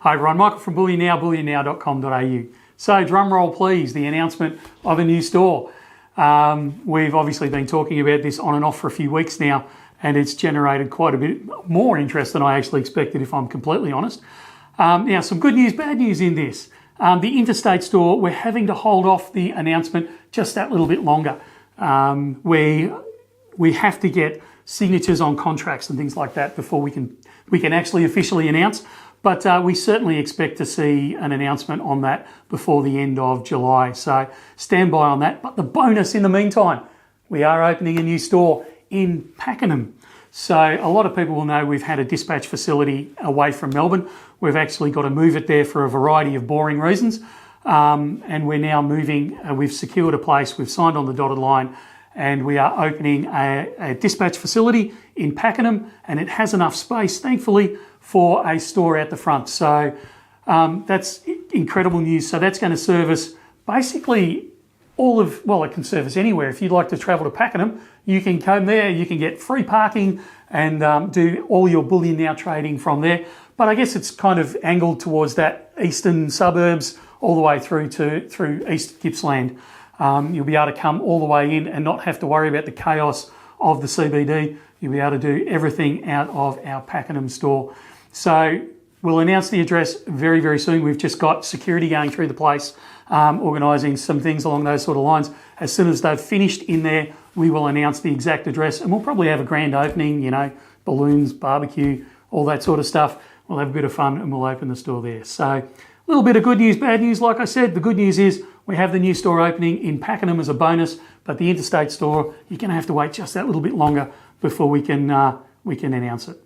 Hi everyone, Michael from Bullion Now, bullionnow.com.au. So drum roll please, the announcement of a new store. We've obviously been talking about this on and off for a few weeks now, and it's generated quite a bit more interest than I actually expected, if I'm completely honest. Now, some good news, bad news in this. The interstate store, we're having to hold off the announcement just that little bit longer. We have to get signatures on contracts and things like that before we can actually officially announce. But we certainly expect to see an announcement on that before the end of July. So stand by on that. But the bonus in the meantime, we are opening a new store in Pakenham. So a lot of people will know we've had a dispatch facility away from Melbourne. We've actually got to move it there for a variety of boring reasons. And we're now moving, we've secured a place, we've signed on the dotted line, and we are opening a dispatch facility in Pakenham, and it has enough space, thankfully, for a store out the front. So that's incredible news. So that's going to service basically it can service anywhere. If you'd like to travel to Pakenham, you can come there, you can get free parking and do all your Bullion Now trading from there. But I guess it's kind of angled towards that eastern suburbs all the way through East Gippsland. You'll be able to come all the way in and not have to worry about the chaos of the CBD. You'll be able to do everything out of our Pakenham store. So we'll announce the address very, very soon. We've just got security going through the place, organising some things along those sort of lines. As soon as they've finished in there, we will announce the exact address, and we'll probably have a grand opening, you know, balloons, barbecue, all that sort of stuff. We'll have a bit of fun and we'll open the store there. So a little bit of good news, bad news. Like I said, the good news is we have the new store opening in Pakenham as a bonus, but the interstate store, you're going to have to wait just that little bit longer before we can announce it.